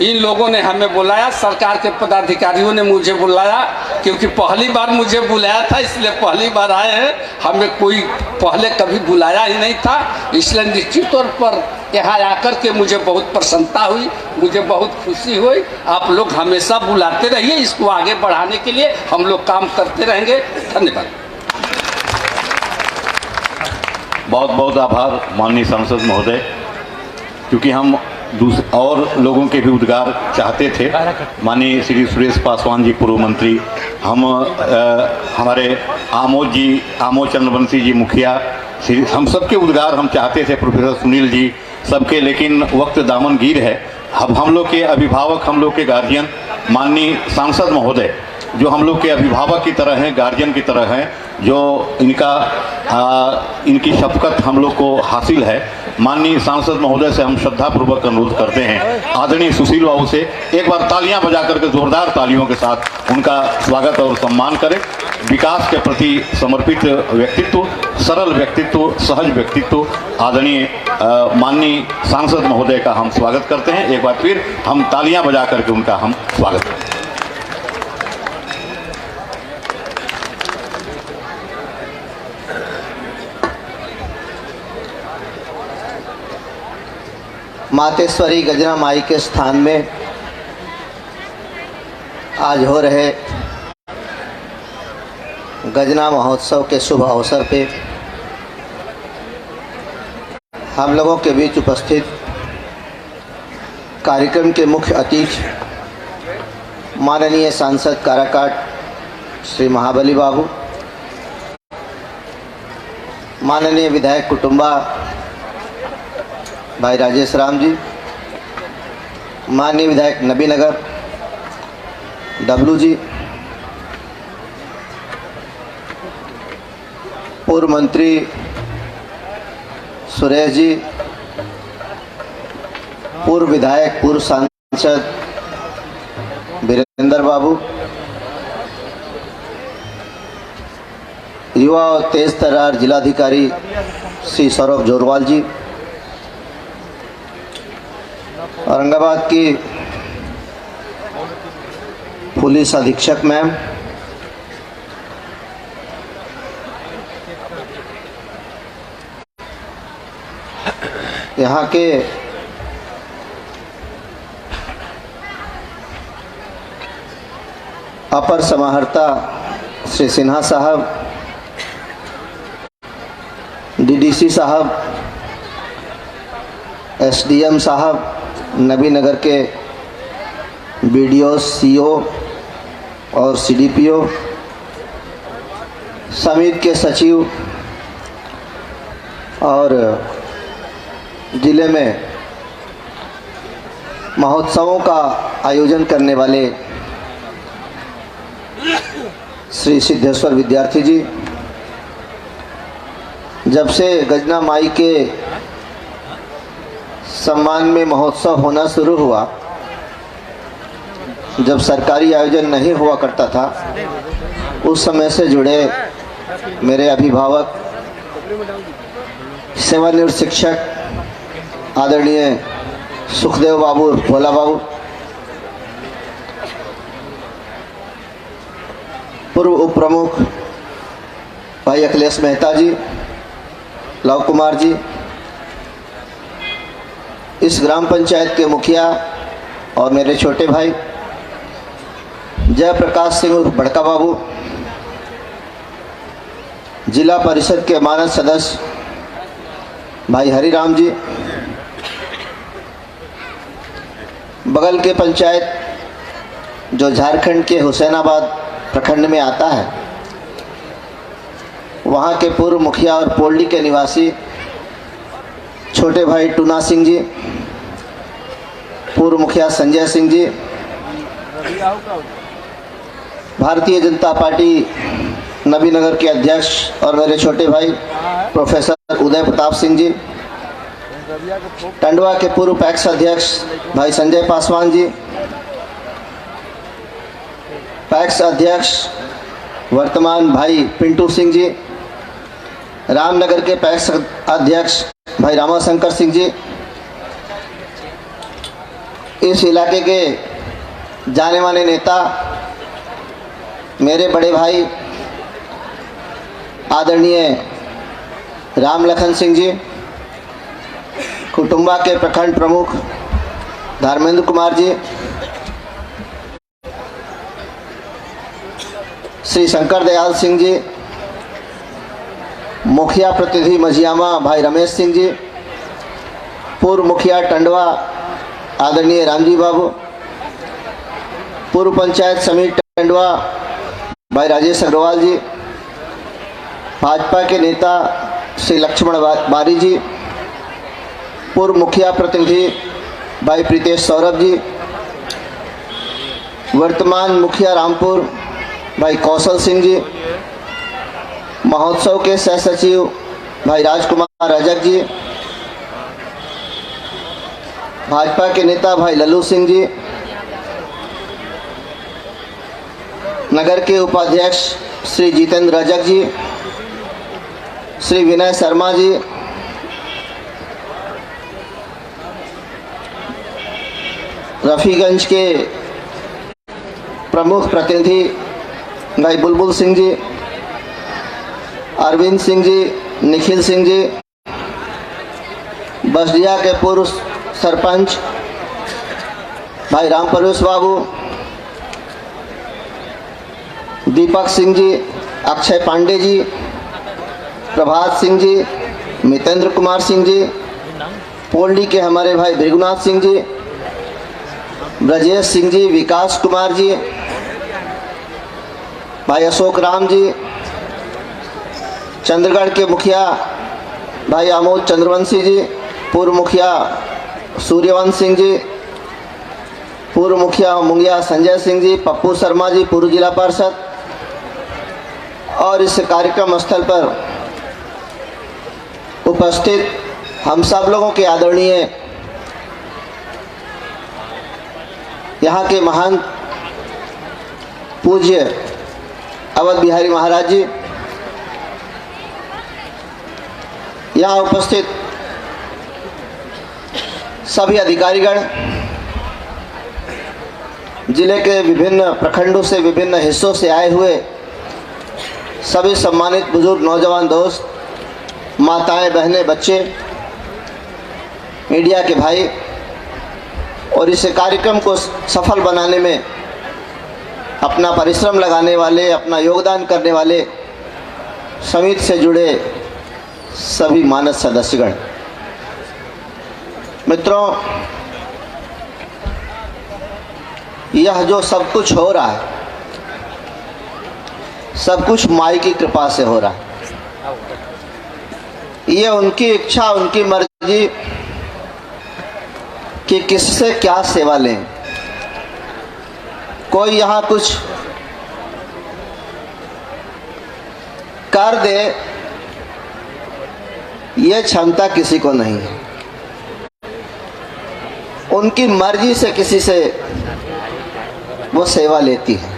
इन लोगों ने हमें बुलाया, सरकार के पदाधिकारियों ने मुझे बुलाया, क्योंकि पहली बार मुझे बुलाया था इसलिए पहली बार आए हैं, हमें कोई पहले कभी बुलाया ही नहीं था। इसलिए निश्चित तौर पर यहाँ आकर के मुझे बहुत प्रसन्नता हुई, मुझे बहुत खुशी हुई। आप लोग हमेशा बुलाते रहिए, इसको आगे बढ़ाने के लिए हम लोग काम करते रहेंगे। धन्यवाद। बहुत बहुत आभार माननीय सांसद महोदय, क्योंकि हम और लोगों के भी उद्गार चाहते थे। माननीय श्री सुरेश पासवान जी पूर्व मंत्री, हमारे आमोद चंद्रवंशी जी मुखिया, हम सबके उद्गार हम चाहते थे, प्रोफेसर सुनील जी सबके, लेकिन वक्त दामनगीर है। अब हम लोग के अभिभावक, हम लोग के गार्जियन माननीय सांसद महोदय जो हम लोग के अभिभावक की तरह हैं, गार्जियन की तरह हैं, जो इनकी शफकत हम लोग को हासिल है। माननीय सांसद महोदय से हम श्रद्धापूर्वक अनुरोध करते हैं, आदरणीय सुशील बाबू से एक बार तालियां बजा करके जोरदार तालियों के साथ उनका स्वागत और सम्मान करें। विकास के प्रति समर्पित व्यक्तित्व, सरल व्यक्तित्व, सहज व्यक्तित्व आदरणीय माननीय सांसद महोदय का हम स्वागत करते हैं। एक बार फिर हम तालियां बजा करके उनका हम स्वागत करते हैं। मातेश्वरी गजना माई के स्थान में आज हो रहे गजना महोत्सव के शुभ अवसर पे हम लोगों के बीच उपस्थित कार्यक्रम के मुख्य अतिथि माननीय सांसद काराकाट श्री महाबली बाबू, माननीय विधायक कुटुंबा भाई राजेश राम जी, माननीय विधायक नबीनगर डब्लू जी, पूर्व मंत्री सुरेश जी, पूर्व विधायक पूर्व सांसद वीरेंद्र बाबू, युवा और तेज तर्रार जिलाधिकारी श्री सौरभ जोरवाल जी, औरंगाबाद की पुलिस अधीक्षक मैम, यहाँ के अपर समाहर्ता श्री सिन्हा साहब, डीडीसी साहब, एसडीएम साहब, नबीनगर के बीडीओ, सीओ और सीडीपीओ, समिति के सचिव और जिले में महोत्सवों का आयोजन करने वाले श्री सिद्धेश्वर विद्यार्थी जी, जब से गजना माई के सम्मान में महोत्सव होना शुरू हुआ, जब सरकारी आयोजन नहीं हुआ करता था, उस समय से जुड़े मेरे अभिभावक, सेवानिवृत्त शिक्षक आदरणीय सुखदेव बाबू भोला बाबू, पूर्व उप प्रमुख भाई अखिलेश मेहता जी, लव कुमार जी, इस ग्राम पंचायत के मुखिया और मेरे छोटे भाई जयप्रकाश सिंह उर्फ बड़का बाबू, जिला परिषद के मानद सदस्य भाई हरिराम जी, बगल के पंचायत जो झारखंड के हुसैनाबाद प्रखंड में आता है, वहाँ के पूर्व मुखिया और पोल्डी के निवासी छोटे भाई टूना सिंह जी, पूर्व मुखिया संजय सिंह जी, भारतीय जनता पार्टी नबीनगर के अध्यक्ष और मेरे छोटे भाई प्रोफेसर उदय प्रताप सिंह जी, टंडवा के पूर्व पैक्स अध्यक्ष भाई संजय पासवान जी, पैक्स अध्यक्ष वर्तमान भाई पिंटू सिंह जी, रामनगर के पैक्स अध्यक्ष भाई रामाशंकर सिंह जी, इस इलाके के जाने माने नेता मेरे बड़े भाई आदरणीय राम लखन सिंह जी, कुटुंबा के प्रखंड प्रमुख धर्मेंद्र कुमार जी, श्री शंकर दयाल सिंह जी, मुखिया प्रतिनिधि मझियामा भाई रमेश सिंह जी, पूर्व मुखिया टंडवा आदरणीय रामजी बाबू, पूर्व पंचायत समिति टंडवा भाई राजेश अग्रवाल जी, भाजपा के नेता श्री लक्ष्मण बारी जी, पूर्व मुखिया प्रतिनिधि भाई प्रीतेश सौरभ जी, वर्तमान मुखिया रामपुर भाई कौशल सिंह जी, महोत्सव के सह सचिव भाई राजकुमार रजक जी, भाजपा के नेता भाई लल्लू सिंह जी, नगर के उपाध्यक्ष श्री जितेंद्र रजक जी, श्री विनय शर्मा जी, रफीगंज के प्रमुख प्रतिनिधि भाई बुलबुल सिंह जी, अरविंद सिंह जी, निखिल सिंह जी, बसडिया के पूर्व सरपंच भाई राम परवेश बाबू, दीपक सिंह जी, अक्षय पांडे जी, प्रभात सिंह जी, मितेंद्र कुमार सिंह जी, पोल्डी के हमारे भाई भृगुनाथ सिंह जी, ब्रजेश सिंह जी, विकास कुमार जी, भाई अशोक राम जी, चंद्रगढ़ के मुखिया भाई आमोद चंद्रवंशी जी, पूर्व मुखिया सूर्यवंश सिंह जी, पूर्व मुखिया मुंगिया संजय सिंह जी, पप्पू शर्मा जी, पूर्व जिला पार्षद, और इस कार्यक्रम स्थल पर उपस्थित हम सब लोगों के आदरणीय यहाँ के महान पूज्य अवध बिहारी महाराज जी, यहाँ उपस्थित सभी अधिकारीगण, जिले के विभिन्न प्रखंडों से विभिन्न हिस्सों से आए हुए सभी सम्मानित बुजुर्ग नौजवान दोस्त, माताएं, बहनें, बच्चे, मीडिया के भाई, और इस कार्यक्रम को सफल बनाने में अपना परिश्रम लगाने वाले, अपना योगदान करने वाले समिति से जुड़े सभी मानद सदस्यगण, मित्रों, यह जो सब कुछ हो रहा है, सब कुछ माई की कृपा से हो रहा है। ये उनकी इच्छा, उनकी मर्जी कि किससे क्या सेवा लें। कोई यहाँ कुछ कर दे, ये क्षमता किसी को नहीं है। उनकी मर्जी से किसी से वो सेवा लेती है।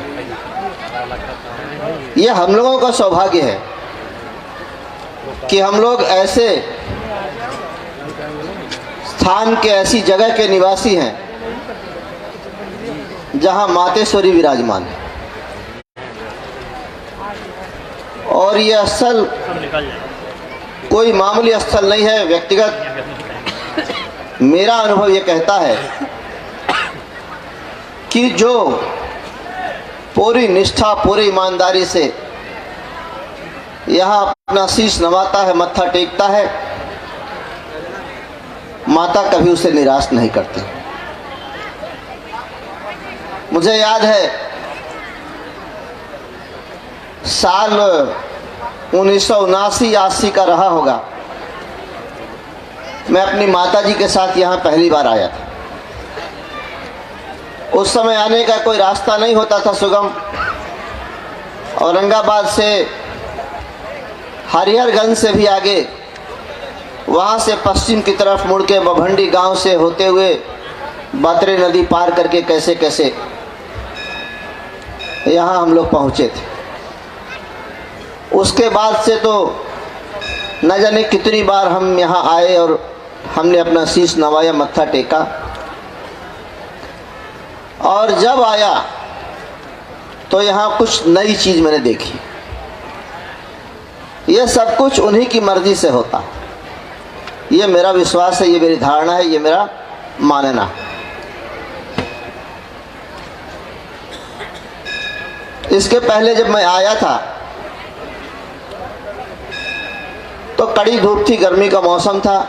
ये हम लोगों का सौभाग्य है कि हम लोग ऐसे स्थान के, ऐसी जगह के निवासी हैं जहां मातेश्वरी विराजमान है। और ये स्थल कोई मामूली स्थल नहीं है। व्यक्तिगत मेरा अनुभव ये कहता है कि जो पूरी निष्ठा, पूरी ईमानदारी से यहाँ अपना शीश नवाता है, मत्था टेकता है, माता कभी उसे निराश नहीं करती। मुझे याद है साल 1979-80 का रहा होगा, मैं अपनी माताजी के साथ यहाँ पहली बार आया था। उस समय आने का कोई रास्ता नहीं होता था सुगम। औरंगाबाद से, हरिहरगंज से भी आगे, वहाँ से पश्चिम की तरफ मुड़ के बभंडी गांव से होते हुए बातरे नदी पार करके कैसे कैसे यहाँ हम लोग पहुँचे थे। उसके बाद से तो न जाने कितनी बार हम यहाँ आए और हमने अपना शीश नवाया, मत्था टेका। और जब आया तो यहाँ कुछ नई चीज़ मैंने देखी। ये सब कुछ उन्हीं की मर्जी से होता। ये मेरा विश्वास है, ये मेरी धारणा है, ये मेरा मानना है। इसके पहले जब मैं आया था तो कड़ी धूप थी, गर्मी का मौसम था,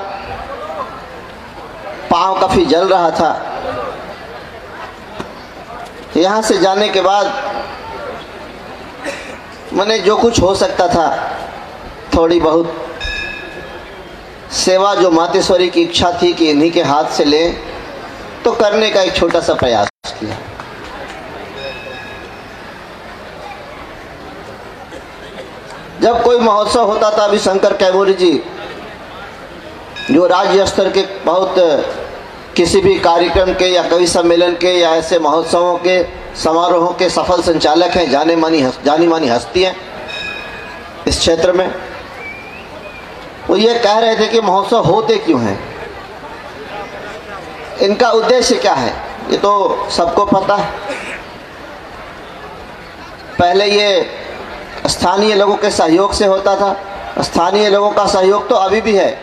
पाँव काफ़ी जल रहा था। यहाँ से जाने के बाद मैंने जो कुछ हो सकता था, थोड़ी बहुत सेवा जो मातेश्वरी की इच्छा थी कि इन्हीं के हाथ से लें, तो करने का एक छोटा सा प्रयास किया। जब कोई महोत्सव होता था, अभी शंकर कैमूरी जी जो राज्य स्तर के बहुत किसी भी कार्यक्रम के या कवि सम्मेलन के या ऐसे महोत्सवों के, समारोहों के सफल संचालक हैं, जानी मानी हस्ती हैं इस क्षेत्र में। वो ये कह रहे थे कि महोत्सव होते क्यों हैं, इनका उद्देश्य क्या है, ये तो सबको पता है। पहले ये स्थानीय लोगों के सहयोग से होता था। स्थानीय लोगों का सहयोग तो अभी भी है,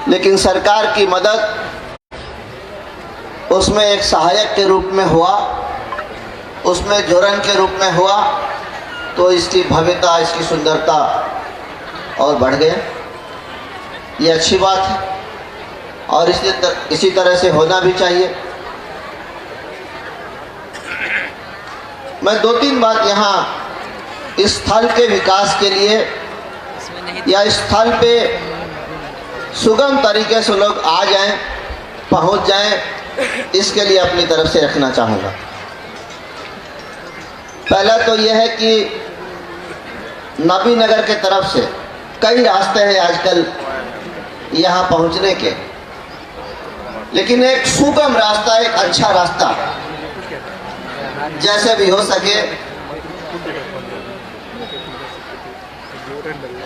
लेकिन सरकार की मदद उसमें एक सहायक के रूप में हुआ, उसमें जोरन के रूप में हुआ, तो इसकी भव्यता, इसकी सुंदरता और बढ़ गया। ये अच्छी बात है और इसी तरह से होना भी चाहिए। मैं 2-3 बात यहाँ इस स्थल के विकास के लिए या इस स्थल पे सुगम तरीके से लोग आ जाएं, पहुंच जाएं, इसके लिए अपनी तरफ से रखना चाहूँगा। पहला तो यह है कि नबीनगर के तरफ से कई रास्ते हैं आजकल यहाँ पहुँचने के, लेकिन एक सुगम रास्ता, एक अच्छा रास्ता जैसे भी हो सके,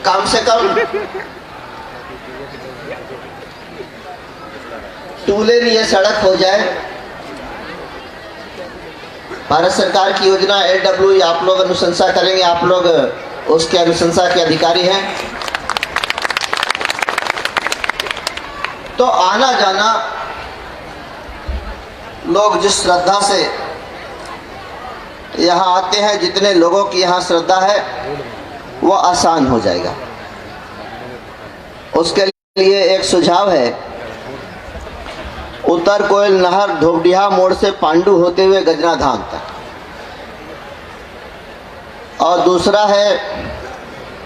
कम से कम 2 लेन ये सड़क हो जाए। भारत सरकार की योजना LW, आप लोग अनुशंसा करेंगे, आप लोग उसके अनुशंसा के अधिकारी हैं। तो आना जाना लोग जिस श्रद्धा से यहाँ आते हैं, जितने लोगों की यहाँ श्रद्धा है, वो आसान हो जाएगा। उसके लिए एक सुझाव है, उत्तर कोयल नहर धोबडिहा मोड़ से पांडु होते हुए गजना धाम तक, और दूसरा है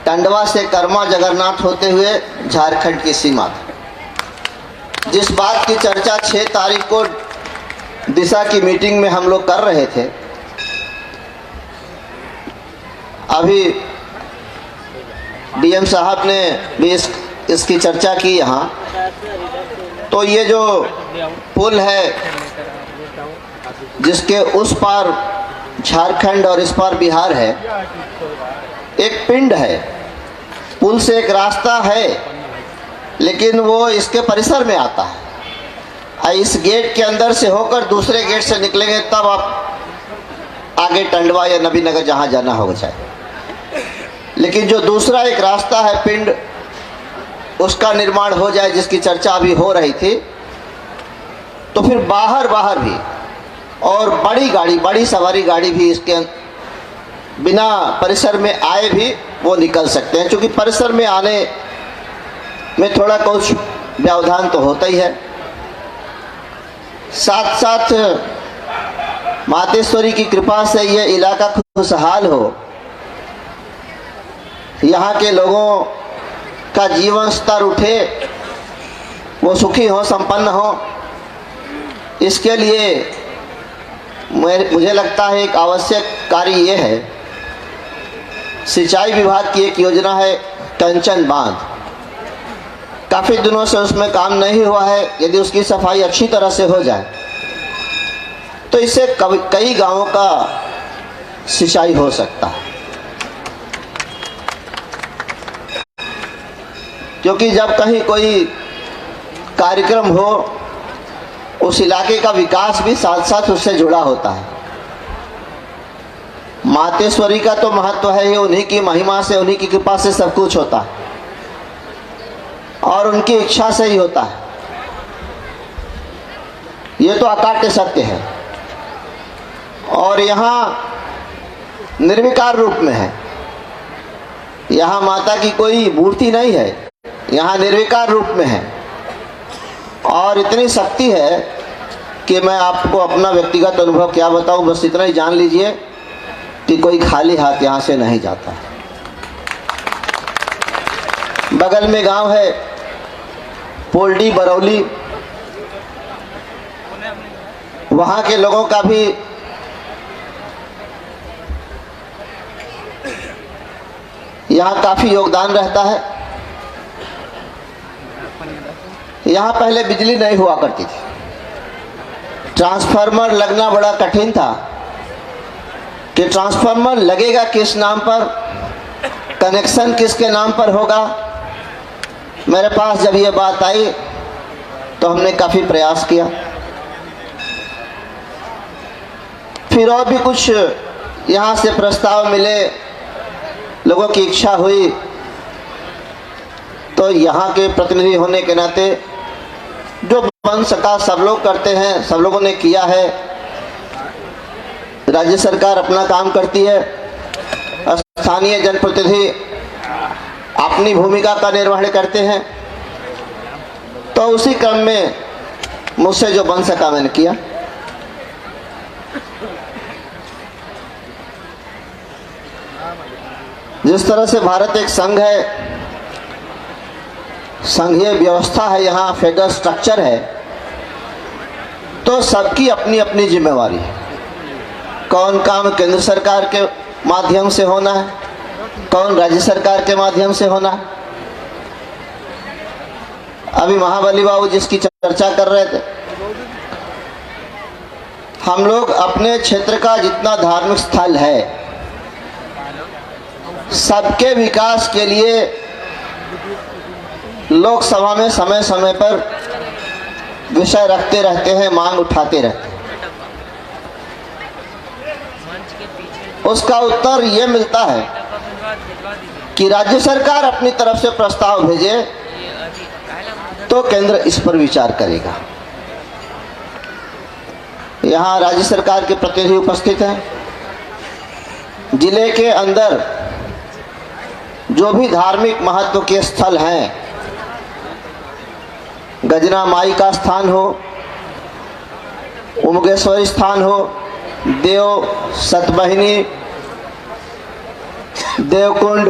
टंडवा से कर्मा जगन्नाथ होते हुए झारखंड की सीमा तक। जिस बात की चर्चा 6 तारीख को दिशा की मीटिंग में हम लोग कर रहे थे, अभी DM साहब ने भी इसकी चर्चा की यहाँ। तो ये जो पुल है जिसके उस पार झारखंड और इस पार बिहार है, एक पिंड है। पुल से एक रास्ता है, लेकिन वो इसके परिसर में आता है। इस गेट के अंदर से होकर दूसरे गेट से निकलेंगे तब आप आगे टंडवा या नबीनगर जहाँ जाना होगा चाहे। लेकिन जो दूसरा एक रास्ता है पिंड, उसका निर्माण हो जाए, जिसकी चर्चा अभी हो रही थी, तो फिर बाहर भी और बड़ी गाड़ी, बड़ी सवारी गाड़ी भी इसके बिना परिसर में आए भी वो निकल सकते हैं। क्योंकि परिसर में आने में थोड़ा कुछ व्यवधान तो होता ही है। साथ साथ मातेश्वरी की कृपा से ये इलाका खुशहाल हो, यहाँ के लोगों का जीवन स्तर उठे, वो सुखी हो, संपन्न हो, इसके लिए मुझे लगता है एक आवश्यक कार्य ये है, सिंचाई विभाग की एक योजना है कंचन बांध। काफ़ी दिनों से उसमें काम नहीं हुआ है। यदि उसकी सफाई अच्छी तरह से हो जाए तो इससे कई गांवों का सिंचाई हो सकता है। क्योंकि जब कहीं कोई कार्यक्रम हो, उस इलाके का विकास भी साथ साथ उससे जुड़ा होता है। मातेश्वरी का तो महत्व है ही, उन्हीं की महिमा से, उन्हीं की कृपा से सब कुछ होता है और उनकी इच्छा से ही होता है। ये तो अकाट्य सत्य है। और यहाँ निर्विकार रूप में है। यहाँ माता की कोई मूर्ति नहीं है, यहाँ निर्विकार रूप में है। और इतनी शक्ति है कि मैं आपको अपना व्यक्तिगत अनुभव क्या बताऊं, बस इतना ही जान लीजिए कि कोई खाली हाथ यहाँ से नहीं जाता। बगल में गांव है पोल्डी बरौली, वहाँ के लोगों का भी यहाँ काफ़ी योगदान रहता है। यहाँ पहले बिजली नहीं हुआ करती थी, ट्रांसफार्मर लगना बड़ा कठिन था कि ट्रांसफार्मर लगेगा किस नाम पर, कनेक्शन किसके नाम पर होगा। मेरे पास जब ये बात आई तो हमने काफ़ी प्रयास किया। फिर और भी कुछ यहाँ से प्रस्ताव मिले, लोगों की इच्छा हुई, तो यहाँ के प्रतिनिधि होने के नाते जो बन सका सब लोग करते हैं, सब लोगों ने किया है। राज्य सरकार अपना काम करती है, स्थानीय जनप्रतिनिधि अपनी भूमिका का निर्वहन करते हैं। तो उसी क्रम में मुझसे जो बन सका मैंने किया। जिस तरह से भारत एक संघ है, संघीय व्यवस्था है, यहाँ फेडरल स्ट्रक्चर है, तो सबकी अपनी अपनी जिम्मेवारी है। कौन काम केंद्र सरकार के माध्यम से होना है, कौन राज्य सरकार के माध्यम से होना है। अभी महाबली बाबू जिसकी चर्चा कर रहे थे, हम लोग अपने क्षेत्र का जितना धार्मिक स्थल है, सबके विकास के लिए लोकसभा में समय समय पर विषय रखते रहते हैं, मांग उठाते रहते हैं। उसका उत्तर ये मिलता है कि राज्य सरकार अपनी तरफ से प्रस्ताव भेजे तो केंद्र इस पर विचार करेगा। यहाँ राज्य सरकार के प्रतिनिधि उपस्थित हैं। जिले के अंदर जो भी धार्मिक महत्व के स्थल हैं, गजना माई का स्थान हो, उमगेश्वरी स्थान हो, देव सतबहिनी, देवकुंड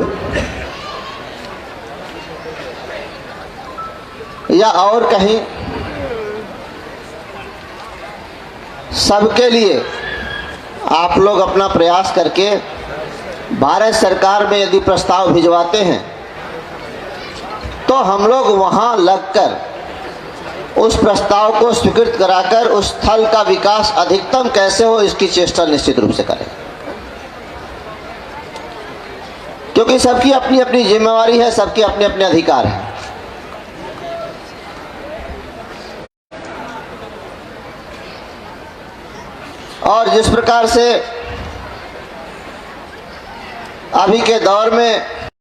या और कहीं, सबके लिए आप लोग अपना प्रयास करके भारत सरकार में यदि प्रस्ताव भिजवाते हैं तो हम लोग वहाँ लगकर उस प्रस्ताव को स्वीकृत कराकर उस स्थल का विकास अधिकतम कैसे हो इसकी चेष्टा निश्चित रूप से करें, क्योंकि सबकी अपनी अपनी जिम्मेवारी है, सबके अपने अपने अधिकार हैं। और जिस प्रकार से अभी के दौर में